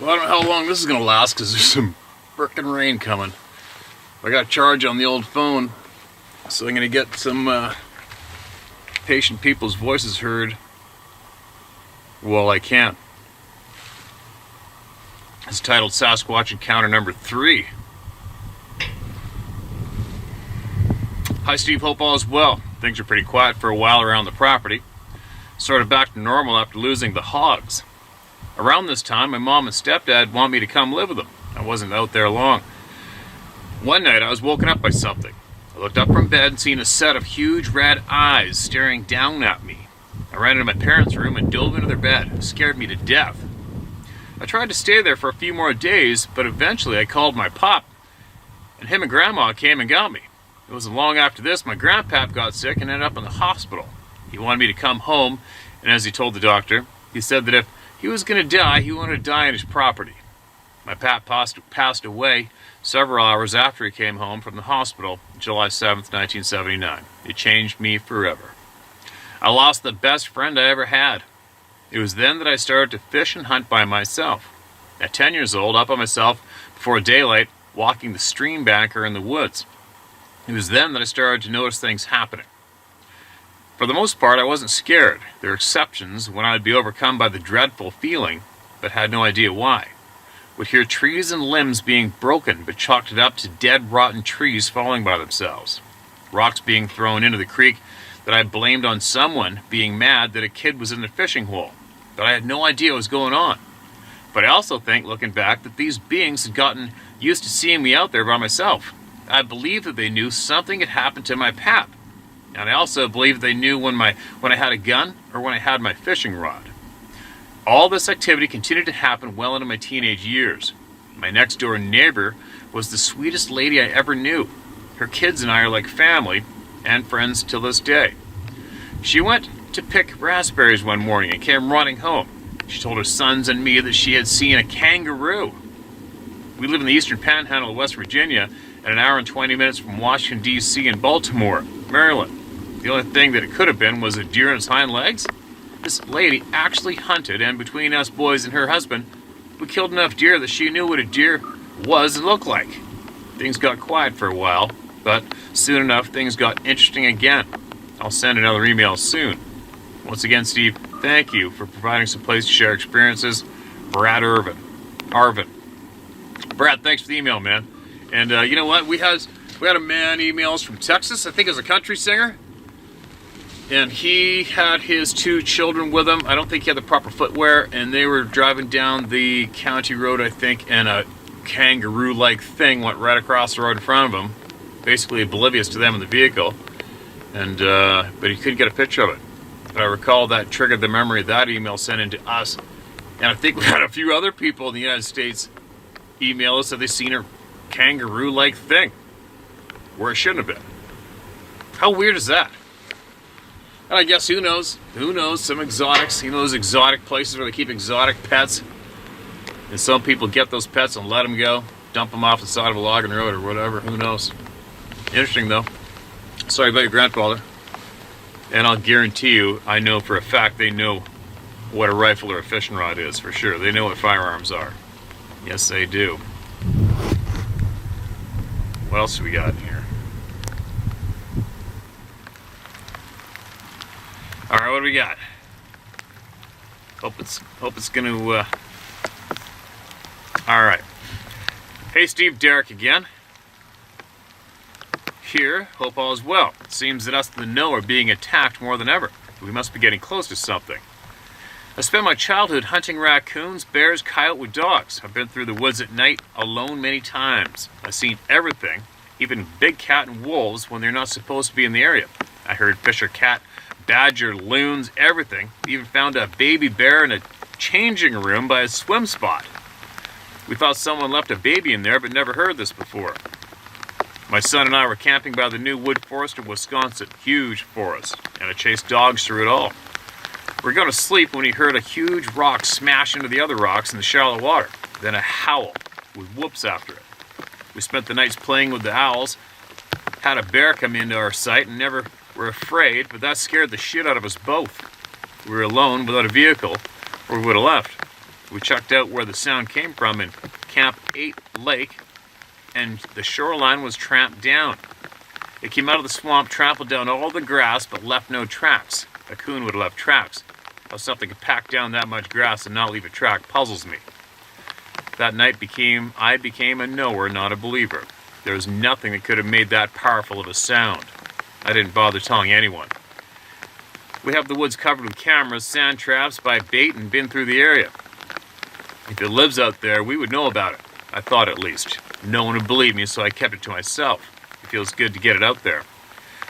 Well, I don't know how long this is going to last because there's some frickin' rain coming. I got a charge on the old phone, so I'm going to get some patient people's voices heard while I can. It's titled Sasquatch Encounter Number 3. Hi Steve, hope all is well. Things are pretty quiet for a while around the property. Sort of back to normal after losing the hogs. Around this time, my mom and stepdad want me to come live with them. I wasn't out there long. One night I was woken up by something. I looked up from bed and seen a set of huge red eyes staring down at me. I ran into my parents' room and dove into their bed. It scared me to death. I tried to stay there for a few more days, but eventually I called my pop, and him and grandma came and got me. It wasn't long after this my grandpap got sick and ended up in the hospital. He wanted me to come home, and as he told the doctor, he said that if he was going to die, he wanted to die on his property. My pap passed away several hours after he came home from the hospital, July 7th, 1979. It changed me forever. I lost the best friend I ever had. It was then that I started to fish and hunt by myself. At 10 years old, up by myself before daylight, walking the stream banker in the woods. It was then that I started to notice things happening. For the most part, I wasn't scared. There were exceptions when I would be overcome by the dreadful feeling, but had no idea why. Would hear trees and limbs being broken, but chalked it up to dead, rotten trees falling by themselves. Rocks being thrown into the creek that I blamed on someone being mad that a kid was in the fishing hole, but I had no idea what was going on. But I also think, looking back, that these beings had gotten used to seeing me out there by myself. I believe that they knew something had happened to my pap. And I also believe they knew when I had a gun or when I had my fishing rod. All this activity continued to happen well into my teenage years. My next door neighbor was the sweetest lady I ever knew. Her kids and I are like family and friends till this day. She went to pick raspberries one morning and came running home. She told her sons and me that she had seen a kangaroo. We live in the eastern panhandle of West Virginia, at an hour and 20 minutes from Washington, D.C. and Baltimore, Maryland. The only thing that it could have been was a deer on its hind legs. This lady actually hunted, and between us boys and her husband, we killed enough deer that she knew what a deer was and looked like. Things got quiet for a while, but soon enough things got interesting again. I'll send another email soon. Once again, Steve, thank you for providing some place to share experiences. Brad Arvin. Brad, thanks for the email, man. And you know what? We had a man email us from Texas. I think it was a country singer. And he had his 2 children with him. I don't think he had the proper footwear. And they were driving down the county road, I think, and a kangaroo-like thing went right across the road in front of him. Basically oblivious to them in the vehicle. And but he couldn't get a picture of it. But I recall that triggered the memory of that email sent in to us. And I think we had a few other people in the United States email us that they seen a kangaroo-like thing where it shouldn't have been. How weird is that? And I guess who knows, some exotics, those exotic places where they keep exotic pets, and some people get those pets and let them go, dump them off the side of a logging road or whatever, who knows. Interesting though. Sorry about your grandfather. And I'll guarantee you, I know for a fact they know what a rifle or a fishing rod is for sure. They know what firearms are. Yes, they do. What else do we got in here? All right, what do we got? Hope it's gonna. All right. Hey, Steve, Derek again. Here, hope all is well. It seems that us in the know are being attacked more than ever. We must be getting close to something. I spent my childhood hunting raccoons, bears, coyote with dogs. I've been through the woods at night alone many times. I've seen everything, even big cat and wolves when they're not supposed to be in the area. I heard fisher cat, badger, loons, everything. Even found a baby bear in a changing room by a swim spot. We thought someone left a baby in there, but never heard this before. My son and I were camping by the new wood forest of Wisconsin, huge forest, and I chased dogs through it all. We were going to sleep when he heard a huge rock smash into the other rocks in the shallow water, then a howl with whoops after it. We spent the nights playing with the owls, had a bear come into our sight and never were afraid, but that scared the shit out of us both. We were alone without a vehicle, or we would have left. So we checked out where the sound came from in Camp 8 Lake, and the shoreline was tramped down. It came out of the swamp, trampled down all the grass, but left no tracks. A coon would have left tracks. How something could pack down that much grass and not leave a track puzzles me. That night I became a knower, not a believer. There was nothing that could have made that powerful of a sound. I didn't bother telling anyone. We have the woods covered with cameras, sand traps, by bait, and been through the area. If it lives out there, we would know about it. I thought at least. No one would believe me, so I kept it to myself. It feels good to get it out there.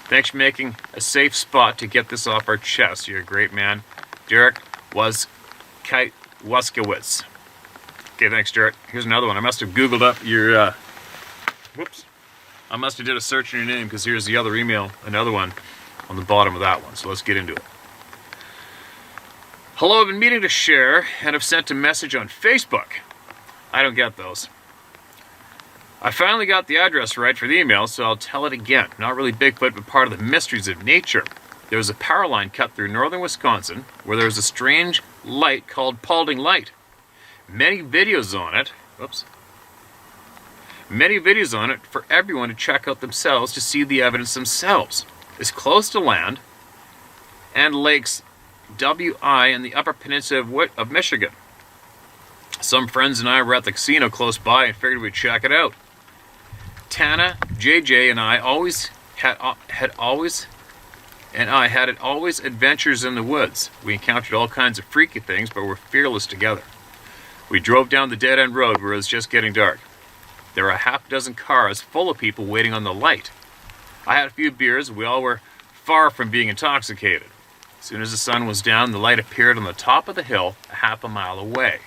Thanks for making a safe spot to get this off our chest. You're a great man. Derek Waskowitz. Okay, thanks, Derek. Here's another one. I must have Googled up your, whoops. I must have did a search in your name, because here's the other email, another one on the bottom of that one. So let's get into it. Hello, I've been meaning to share and have sent a message on Facebook. I don't get those. I finally got the address right for the email, so I'll tell it again. Not really Bigfoot, but part of the mysteries of nature. There was a power line cut through northern Wisconsin where there was a strange light called Paulding Light. Many videos on it for everyone to check out themselves to see the evidence themselves. It's close to land and lakes WI in the upper peninsula of Michigan. Some friends and I were at the casino close by and figured we'd check it out. Tana, JJ, and I had always adventures in the woods. We encountered all kinds of freaky things, but were fearless together. We drove down the dead-end road where it was just getting dark. There were a half dozen cars full of people waiting on the light. I had a few beers. We all were far from being intoxicated. As soon as the sun was down, the light appeared on the top of the hill a half a mile away.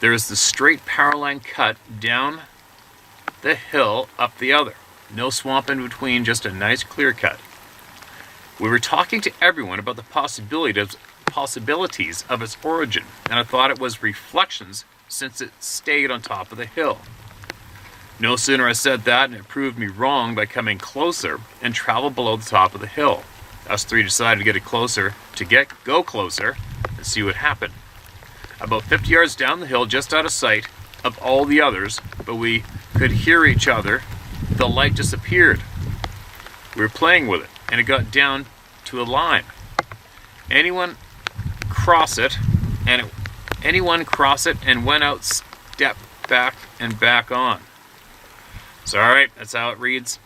There is the straight power line cut down the hill up the other. No swamp in between, just a nice clear cut. We were talking to everyone about the possibilities of its origin, and I thought it was reflections since it stayed on top of the hill. No sooner I said that, and it proved me wrong by coming closer and travel below the top of the hill. Us three decided to go closer and see what happened. About 50 yards down the hill, just out of sight of all the others, but we could hear each other, the light disappeared. We were playing with it, and it got down to a line. Anyone cross it and went out, step back and back on. So alright, that's how it reads.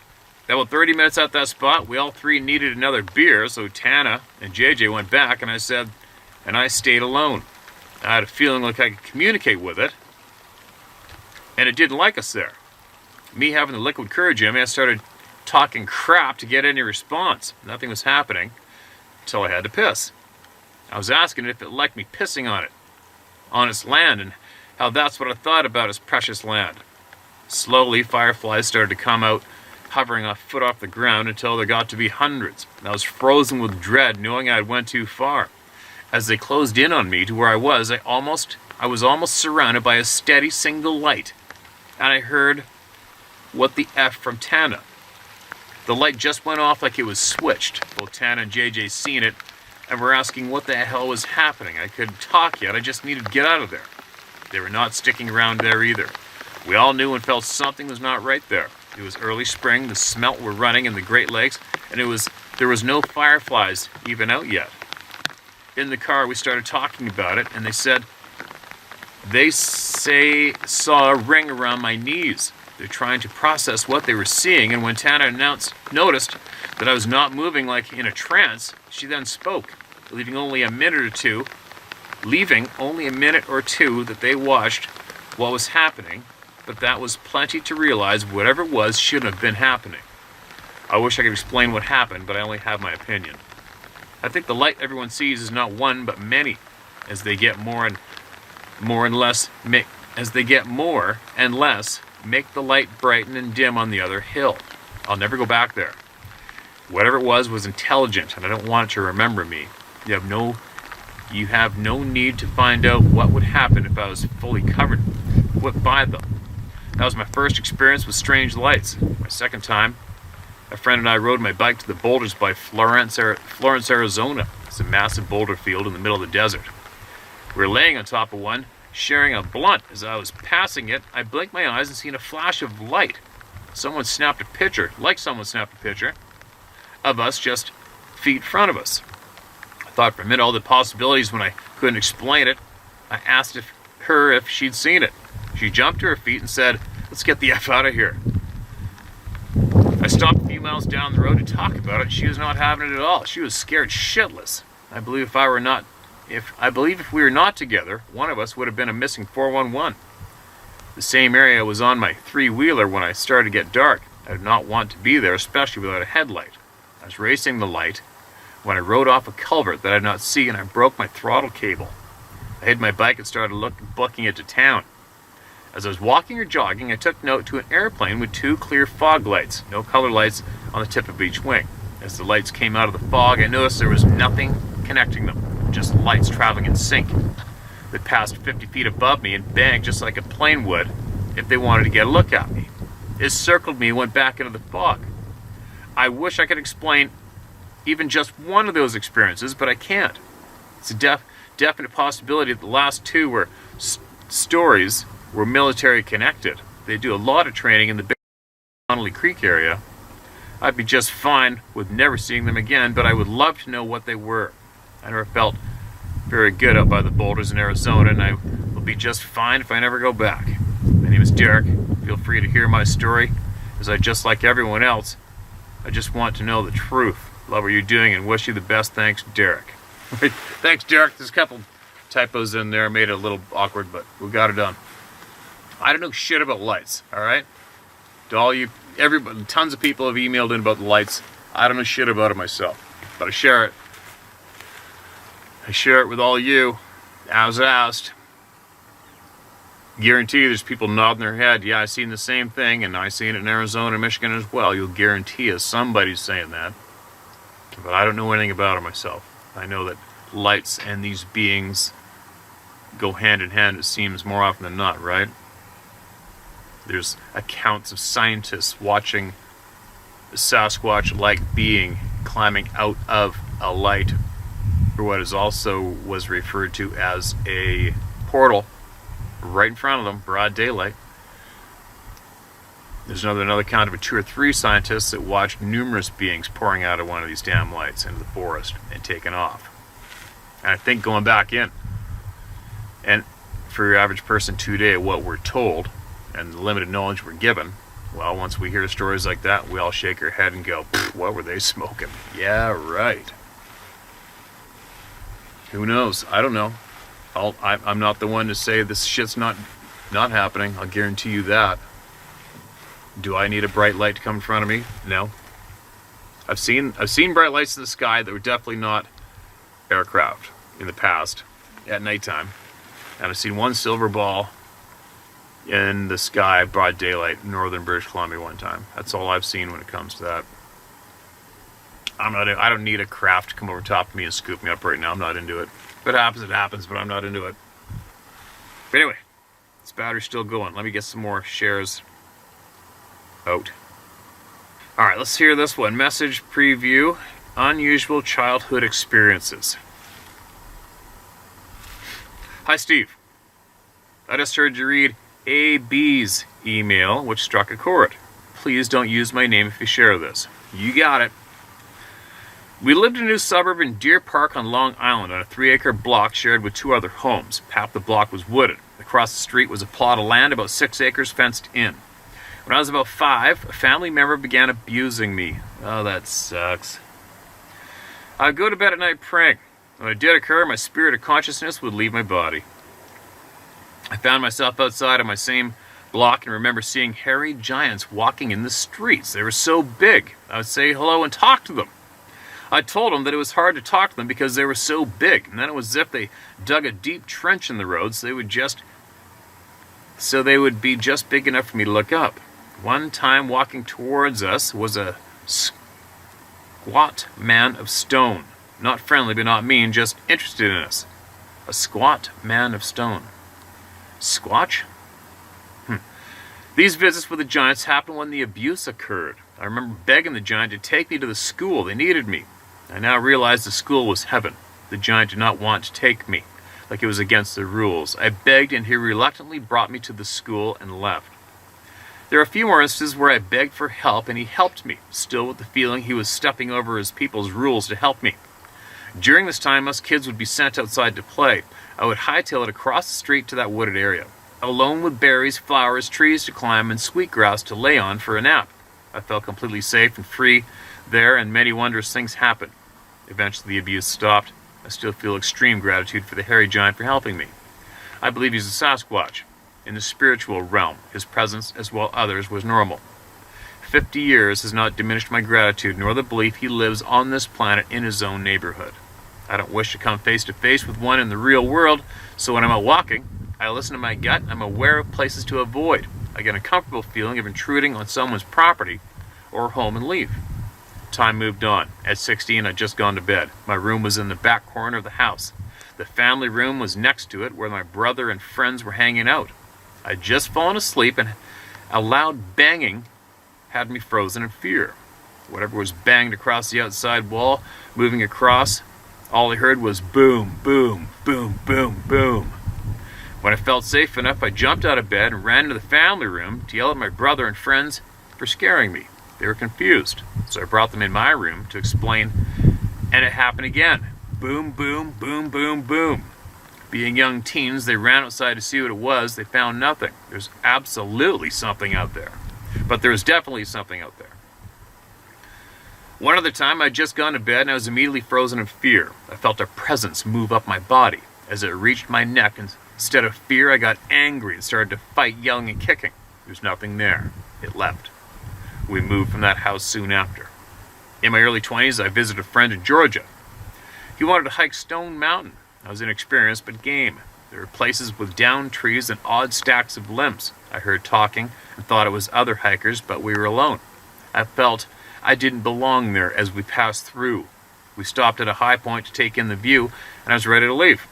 About 30 minutes at that spot, we all three needed another beer, so Tana and JJ went back, and I stayed alone. I had a feeling like I could communicate with it, and it didn't like us there. Me having the liquid courage in me, I started talking crap to get any response. Nothing was happening until I had to piss. I was asking it if it liked me pissing on its land, and how that's what I thought about its precious land. Slowly, fireflies started to come out, hovering a foot off the ground until there got to be hundreds. I was frozen with dread, knowing I had went too far. As they closed in on me to where I was almost surrounded by a steady single light, and I heard what the F from Tana. The light just went off like it was switched. Both Tana and JJ seen it and were asking what the hell was happening. I couldn't talk yet, I just needed to get out of there. They were not sticking around there either. We all knew and felt something was not right there. It was early spring, the smelt were running in the Great Lakes, and there was no fireflies even out yet. In the car, we started talking about it, and they saw a ring around my knees. They're trying to process what they were seeing, and when Tana noticed that I was not moving like in a trance, she then spoke, leaving only a minute or two that they watched what was happening, but that was plenty to realize whatever it was shouldn't have been happening. I wish I could explain what happened, but I only have my opinion. I think the light everyone sees is not one, but many, as they get more and less, make the light brighten and dim on the other hill. I'll never go back there. Whatever it was intelligent, and I don't want it to remember me. You have no need to find out what would happen if I was fully covered by them. That was my first experience with strange lights. My second time, a friend and I rode my bike to the boulders by Florence, Arizona. It's a massive boulder field in the middle of the desert. We were laying on top of one sharing a blunt. As I was passing it, I blinked my eyes and seen a flash of light. Someone snapped a picture of us just feet in front of us. I thought for a minute all the possibilities when I couldn't explain it. I asked her if she'd seen it. She jumped to her feet and said, "Let's get the F out of here." I stopped a few miles down the road to talk about it. She was not having it at all. She was scared shitless. I believe if we were not together, one of us would have been a missing 411. The same area was on my three-wheeler when I started to get dark. I did not want to be there, especially without a headlight. I was racing the light when I rode off a culvert that I did not see, and I broke my throttle cable. I hid my bike and started booking it to town. As I was walking or jogging, I took note to an airplane with 2 clear fog lights, no color lights on the tip of each wing. As the lights came out of the fog, I noticed there was nothing connecting them, just lights traveling in sync. They passed 50 feet above me and banged just like a plane would if they wanted to get a look at me. It circled me and went back into the fog. I wish I could explain even just one of those experiences, but I can't. It's a definite possibility that the last 2 were stories were military connected. They do a lot of training in the Big Connolly Creek area. I'd be just fine with never seeing them again, but I would love to know what they were. I never felt very good up by the boulders in Arizona, and I will be just fine if I never go back. My name is Derek. Feel free to hear my story, as I, just like everyone else, I just want to know the truth. Love what you're doing and wish you the best. Thanks, Derek. Thanks, Derek. There's a couple typos in there, made it a little awkward, but we got it done. I don't know shit about lights, all right? To all you, everybody, tons of people have emailed in about the lights. I don't know shit about it myself, but I share it. I share it with all you, as asked. Guarantee there's people nodding their head. Yeah, I've seen the same thing, and I've seen it in Arizona and Michigan as well. You'll guarantee us somebody's saying that. But I don't know anything about it myself. I know that lights and these beings go hand in hand, it seems, more often than not, right? There's accounts of scientists watching a Sasquatch-like being climbing out of a light, or what is also was referred to as a portal, right in front of them, broad daylight. There's another account of 2 or 3 scientists that watched numerous beings pouring out of one of these damn lights into the forest and taking off. And I think going back in, and for your average person today, what we're told and the limited knowledge we're given, well, once we hear stories like that, we all shake our head and go, what were they smoking? Yeah, right. Who knows? I don't know. I'm not the one to say this shit's not happening. I'll guarantee you that. Do I need a bright light to come in front of me? No. I've seen bright lights in the sky that were definitely not aircraft in the past at nighttime. And I've seen one silver ball in the sky, broad daylight, in northern British Columbia one time. That's all I've seen when it comes to that. I don't need a craft to come over top of me and scoop me up right now. I'm not into it. If it happens, but I'm not into it. But anyway, this battery's still going. Let me get some more shares out. Alright, let's hear this one. Message preview. Unusual childhood experiences. Hi, Steve. I just heard you read AB's email, which struck a chord. Please don't use my name if you share this. You got it. We lived in a new suburb in Deer Park on Long Island on a 3-acre block shared with 2 other homes. Half the block was wooded. Across the street was a plot of land about 6 acres fenced in. When I was about 5, a family member began abusing me. Oh, that sucks. I'd go to bed at night praying. When it did occur, my spirit of consciousness would leave my body. I found myself outside of my same block and remember seeing hairy giants walking in the streets. They were so big. I would say hello and talk to them. I told them that it was hard to talk to them because they were so big, and then it was as if they dug a deep trench in the road so they would be just big enough for me to look up. One time walking towards us was a squat man of stone. Not friendly but not mean, just interested in us. A squat man of stone. Squatch? These visits with the giants happened when the abuse occurred. I remember begging the giant to take me to the school. They needed me. I now realize the school was heaven. The giant did not want to take me. like it was against the rules. I begged and he reluctantly brought me to the school and left. There are a few more instances where I begged for help and he helped me, still with the feeling he was stepping over his people's rules to help me. During this time, us kids would be sent outside to play. I would hightail it across the street to that wooded area, alone with berries, flowers, trees to climb, and sweet grass to lay on for a nap. I felt completely safe and free there, and many wondrous things happened. Eventually, the abuse stopped. I still feel extreme gratitude for the hairy giant for helping me. I believe he's a Sasquatch. In the spiritual realm, his presence, as well others, was normal. 50 years has not diminished my gratitude, nor the belief he lives on this planet in his own neighborhood. I don't wish to come face to face with one in the real world, so when I'm out walking, I listen to my gut and I'm aware of places to avoid. I get a comfortable feeling of intruding on someone's property or home and leave. Time moved on. At 16, I'd just gone to bed. My room was in the back corner of the house. The family room was next to it, where my brother and friends were hanging out. I'd just fallen asleep and a loud banging had me frozen in fear. Whatever was banged across the outside wall, moving across, all I heard was boom, boom, boom, boom, boom. When I felt safe enough, I jumped out of bed and ran to the family room to yell at my brother and friends for scaring me. They were confused, so I brought them in my room to explain, and it happened again. Boom, boom, boom, boom, boom. Being young teens, they ran outside to see what it was. They found nothing. There's absolutely something out there. But there was definitely something out there. One other time, I'd just gone to bed and I was immediately frozen in fear. I felt a presence move up my body as it reached my neck. Instead of fear, I got angry and started to fight, yelling and kicking. There's nothing there. It left. We moved from that house soon after. In my early 20s, I visited a friend in Georgia. He wanted to hike Stone Mountain. I was inexperienced but game. There were places with downed trees and odd stacks of limbs. I heard talking and thought it was other hikers, but we were alone. I felt I didn't belong there as we passed through. We stopped at a high point to take in the view, and I was ready to leave.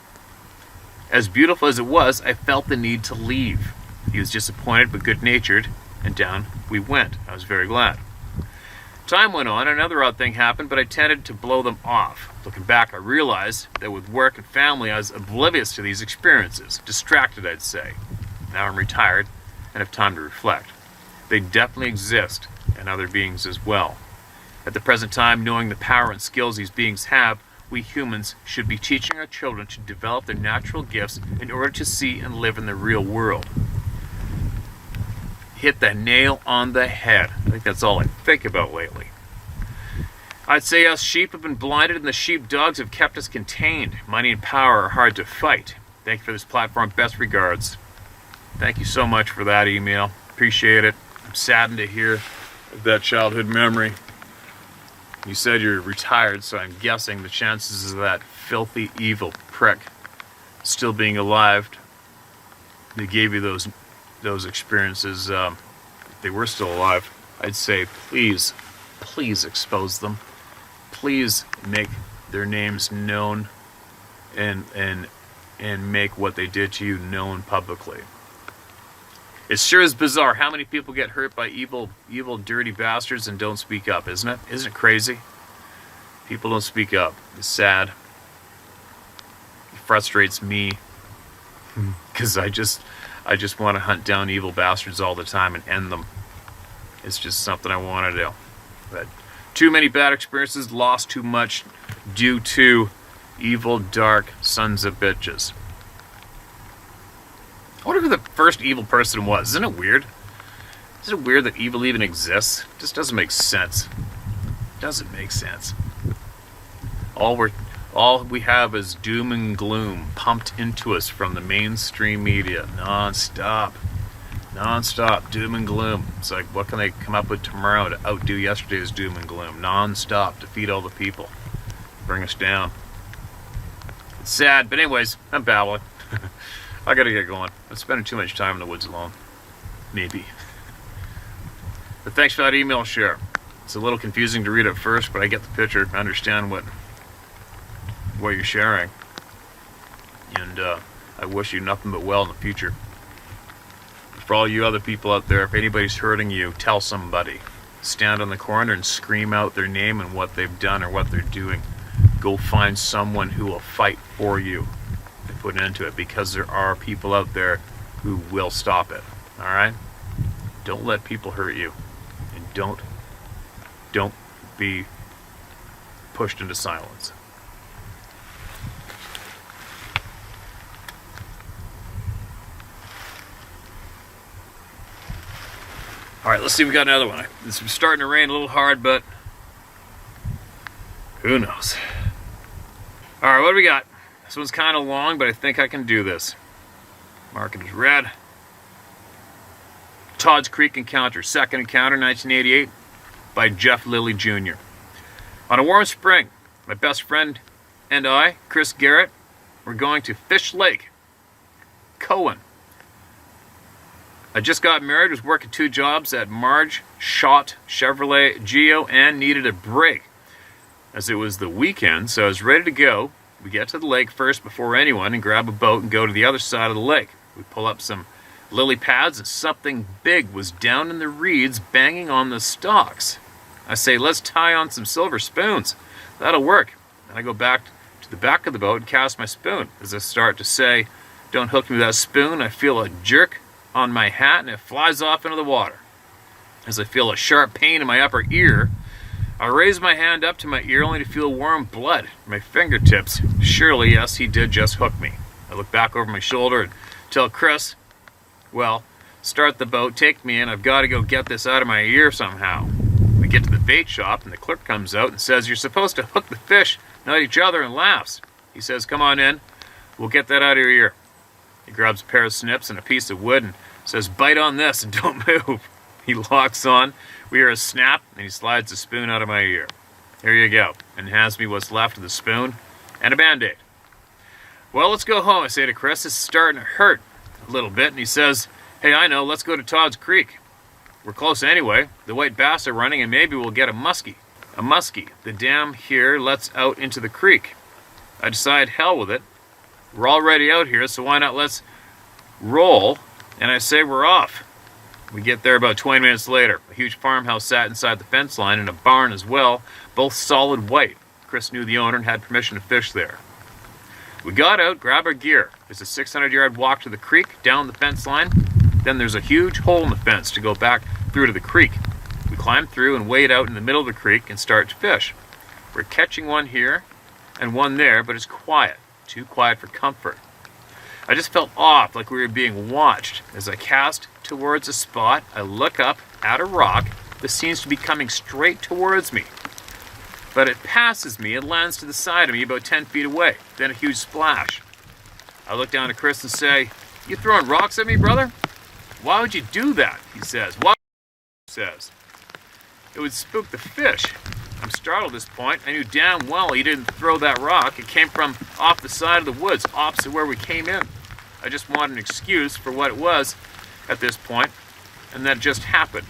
As beautiful as it was, I felt the need to leave. He was disappointed but good-natured, and down we went. I was very glad. Time went on, another odd thing happened, but I tended to blow them off. Looking back, I realized that with work and family, I was oblivious to these experiences. Distracted, I'd say. Now I'm retired and have time to reflect. They definitely exist, and other beings as well. At the present time, knowing the power and skills these beings have, we humans should be teaching our children to develop their natural gifts in order to see and live in the real world. Hit the nail on the head. I think that's all I think about lately. I'd say us sheep have been blinded and the sheepdogs have kept us contained. Money and power are hard to fight. Thank you for this platform. Best regards. Thank you so much for that email. Appreciate it. I'm saddened to hear that childhood memory. You said you're retired, so I'm guessing the chances of that filthy, evil prick still being alive that gave you those experiences, if they were still alive, I'd say please expose them. Please make their names known and make what they did to you known publicly. It sure is bizarre how many people get hurt by evil, dirty bastards and don't speak up, isn't it? Isn't it crazy? People don't speak up. It's sad. It frustrates me because I just want to hunt down evil bastards all the time and end them. It's just something I want to do. But too many bad experiences, lost too much due to evil, dark sons of bitches. I wonder who the first evil person was. Isn't it weird? Isn't it weird that evil even exists? It just doesn't make sense. Doesn't make sense. All we have is doom and gloom pumped into us from the mainstream media. Non-stop, doom and gloom. It's like, what can they come up with tomorrow to outdo yesterday's doom and gloom? Non-stop, defeat all the people, bring us down. It's sad, but anyways, I'm babbling. I gotta get going. I'm spending too much time in the woods alone. Maybe. But thanks for that email share. It's a little confusing to read at first, but I get the picture. I understand what you're sharing. And I wish you nothing but well in the future. For all you other people out there, if anybody's hurting you, tell somebody. Stand on the corner and scream out their name and what they've done or what they're doing. Go find someone who will fight for you. If put an end to it, because there are people out there who will stop it. All right? Don't let people hurt you, and don't be pushed into silence. All right, let's see. We got another one. It's starting to rain a little hard, but who knows? All right, what do we got? This one's kind of long, but I think I can do this. Mark it as red. Todd's Creek Encounter, second encounter, 1988, by Jeff Lilly Jr. On a warm spring, my best friend and I, Chris Garrett, were going to Fish Lake, Cohen. I just got married, was working 2 jobs at Marge Schott Chevrolet Geo, and needed a break, as it was the weekend, so I was ready to go. We get to the lake first before anyone and grab a boat and go to the other side of the lake. We pull up some lily pads and something big was down in the reeds banging on the stalks. I say, let's tie on some silver spoons. That'll work. And I go back to the back of the boat and cast my spoon. As I start to say, don't hook me with that spoon, I feel a jerk on my hat and it flies off into the water. As I feel a sharp pain in my upper ear, I raise my hand up to my ear only to feel warm blood in my fingertips. Surely, yes, he did just hook me. I look back over my shoulder and tell Chris, well, start the boat, take me in, I've got to go get this out of my ear somehow. We get to the bait shop and the clerk comes out and says, you're supposed to hook the fish, not each other, and laughs. He says, come on in, we'll get that out of your ear. He grabs a pair of snips and a piece of wood and says, bite on this and don't move. He locks on, we hear a snap, and he slides the spoon out of my ear. Here you go, and hands me what's left of the spoon and a Band-Aid. Well, let's go home, I say to Chris. It's starting to hurt a little bit, and he says, hey, I know, let's go to Todd's Creek. We're close anyway. The white bass are running, and maybe we'll get a muskie. A muskie. The dam here lets out into the creek. I decide, hell with it. We're already out here, so why not let's roll, and I say we're off. We get there about 20 minutes later. A huge farmhouse sat inside the fence line, and a barn as well, both solid white. Chris knew the owner and had permission to fish there. We got out, grabbed our gear. There's a 600-yard walk to the creek, down the fence line. Then there's a huge hole in the fence to go back through to the creek. We climb through and wade out in the middle of the creek and start to fish. We're catching one here and one there, but it's quiet. Too quiet for comfort. I just felt off, like we were being watched. As I cast towards a spot, I look up at a rock that seems to be coming straight towards me. But it passes me and lands to the side of me about 10 feet away. Then a huge splash. I look down at Chris and say, you throwing rocks at me, brother? Why would you do that? He says. Why? He says. It would spook the fish. I'm startled at this point. I knew damn well he didn't throw that rock. It came from off the side of the woods, opposite where we came in. I just wanted an excuse for what it was at this point, and that just happened.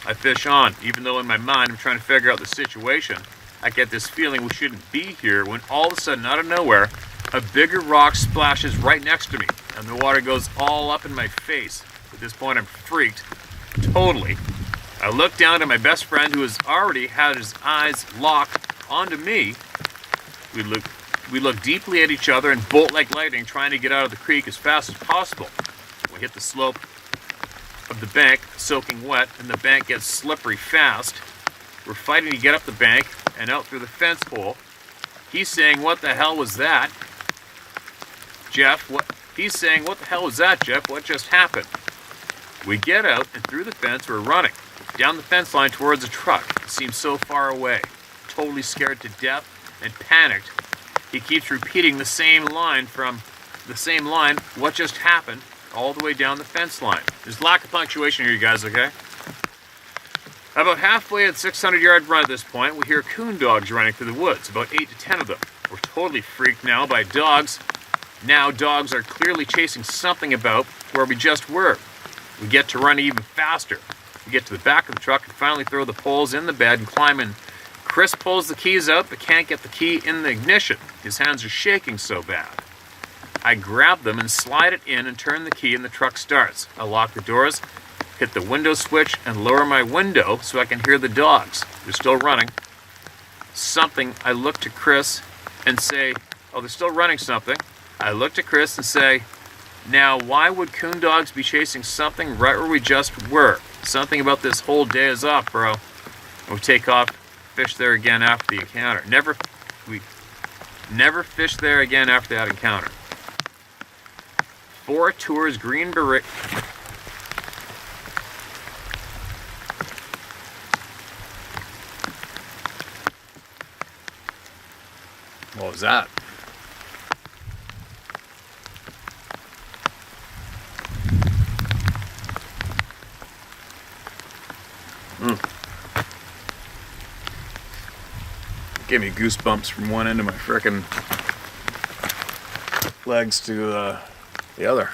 I fish on, even though in my mind I'm trying to figure out the situation. I get this feeling we shouldn't be here when all of a sudden, out of nowhere, a bigger rock splashes right next to me, and the water goes all up in my face. At this point, I'm freaked, totally. I look down at my best friend, who has already had his eyes locked onto me. We look deeply at each other and bolt like lightning, trying to get out of the creek as fast as possible. We hit the slope of the bank, soaking wet, and the bank gets slippery fast. We're fighting to get up the bank and out through the fence hole. He's saying, what the hell was that? Jeff, what? He's saying, what the hell was that, Jeff? What just happened? We get out, and through the fence, we're running down the fence line towards a truck. It seems so far away. Totally scared to death and panicked. He keeps repeating the same line, what just happened, all the way down the fence line. There's lack of punctuation here, you guys, okay? About halfway at 600-yard run at this point, we hear coon dogs running through the woods, about 8 to 10 of them. We're totally freaked now by dogs. Now dogs are clearly chasing something about where we just were. We get to run even faster. We get to the back of the truck and finally throw the poles in the bed and climb in. Chris pulls the keys out but can't get the key in the ignition. His hands are shaking so bad. I grab them and slide it in and turn the key and the truck starts. I lock the doors, hit the window switch, and lower my window so I can hear the dogs. They're still running. I look to Chris and say, oh, they're still running something. I looked at Chris and say, now why would coon dogs be chasing something right where we just were? Something about this whole day is off, bro. We'll take off, fish there again after the encounter. We never fish there again after that encounter. 4 Tours Green Beret. What was that? Gave me goosebumps from one end of my frickin' legs to the other.